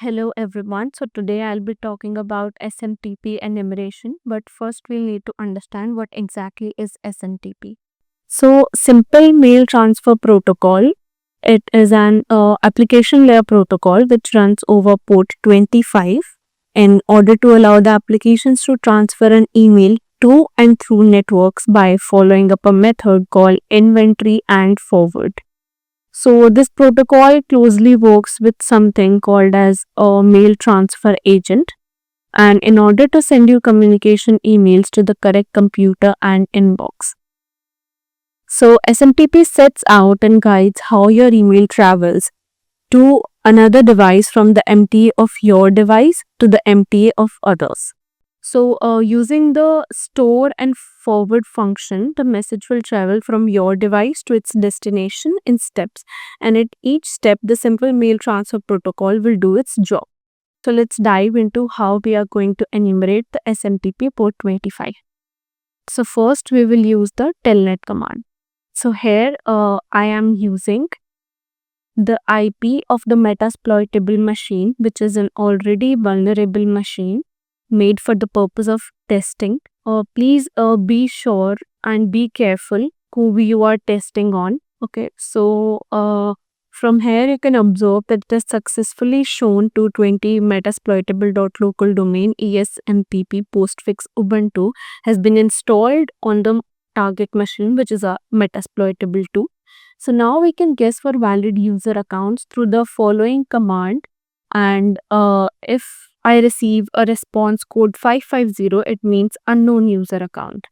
Hello everyone. So today I'll be talking about SMTP enumeration, but first we'll need to understand what exactly is SMTP. So simple mail transfer protocol. It is an application layer protocol which runs over port 25 in order to allow the applications to transfer an email to and through networks by following up a method called inventory and forward. So this protocol closely works with something called as a mail transfer agent. And in order to send you communication emails to the correct computer and inbox. So SMTP sets out and guides how your email travels to another device from the MTA of your device to the MTA of others. So, using the store and forward function, the message will travel from your device to its destination in steps. And at each step, the simple mail transfer protocol will do its job. So, let's dive into how we are going to enumerate the SMTP port 25. So, first we will use the Telnet command. So, here I am using the IP of the metasploitable machine, which is an already vulnerable machine made for the purpose of testing. Please be sure and be careful who you are testing on. Okay, so from here you can observe that it has successfully shown 220 metasploitable.local domain ESMTP postfix Ubuntu has been installed on the target machine, which is a metasploitable 2. So now we can guess for valid user accounts through the following command. And if I receive a response code 550, it means unknown user account.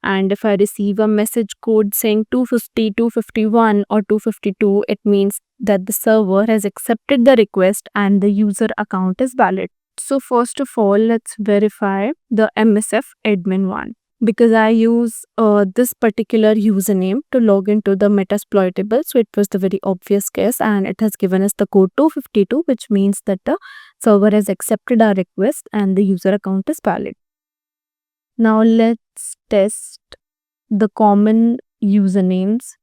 And if I receive a message code saying 250, 251 or 252, it means that the server has accepted the request and the user account is valid. So first of all, let's verify the MSF admin one, because I use this particular username to log into the metasploitable. So it was the very obvious case and it has given us the code 252, which means that the server has accepted our request and the user account is valid. Now let's test the common usernames.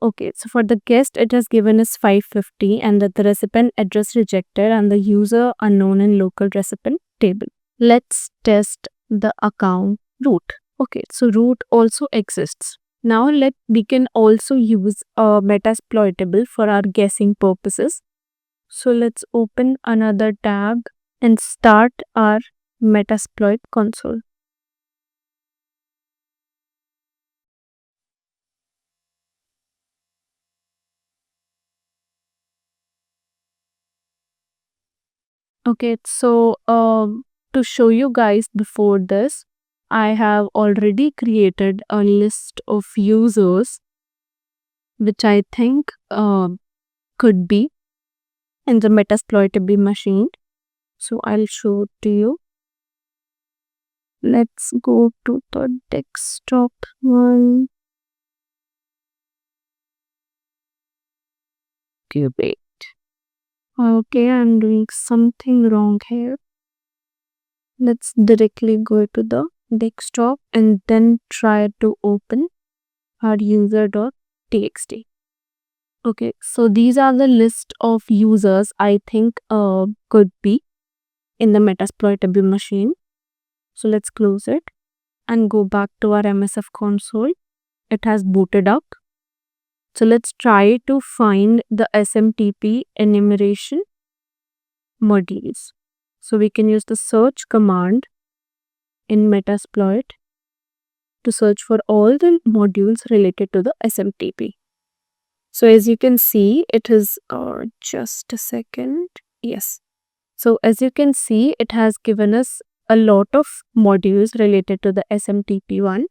Okay, so for the guest, it has given us 550 and that the recipient address rejected and the user unknown in local recipient table. Let's test the account root. Okay, so root also exists. Now we can also use a metasploitable for our guessing purposes. So let's open another tab and start our Metasploit console. Okay, so to show you guys before this, I have already created a list of users which I think could be in the metasploitable machine. So I'll show it to you. Let's go to the desktop one. Wait. Okay, I'm doing something wrong here. Let's directly go to the desktop and then try to open our user.txt. Okay, so these are the list of users I think could be in the metasploitable machine. So let's close it and go back to our MSF console. It has booted up. So let's try to find the SMTP enumeration modules. So we can use the search command in Metasploit to search for all the modules related to the SMTP. So as you can see, it is just a second. Yes. So as you can see, it has given us a lot of modules related to the SMTP one.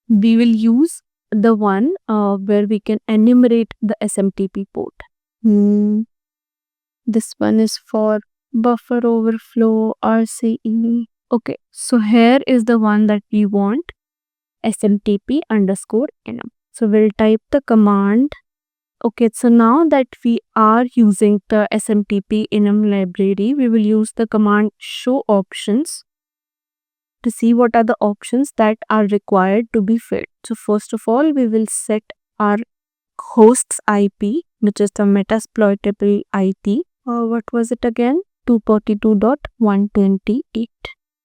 We will use the one where we can enumerate the SMTP port. This one is for buffer overflow, RCE. Okay, so here is the one that we want, SMTP_enum. So we'll type the command. Okay, so now that we are using the SMTP enum library, we will use the command show options to see what are the options that are required to be filled. So first of all, we will set our host's IP, which is the metasploitable IP, What was it again? 242.128.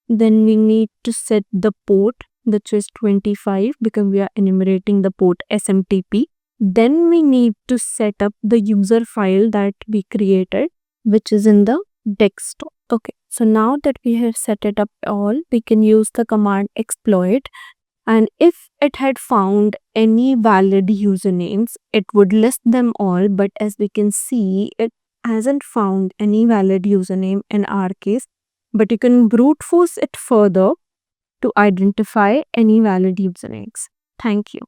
Then we need to set the port, which is 25, because we are enumerating the port SMTP. Then we need to set up the user file that we created, which is in the desktop. Okay, so now that we have set it up all, we can use the command exploit, and if it had found any valid usernames, it would list them all, but as we can see, it hasn't found any valid username in our case, but you can brute force it further to identify any valid usernames. Thank you.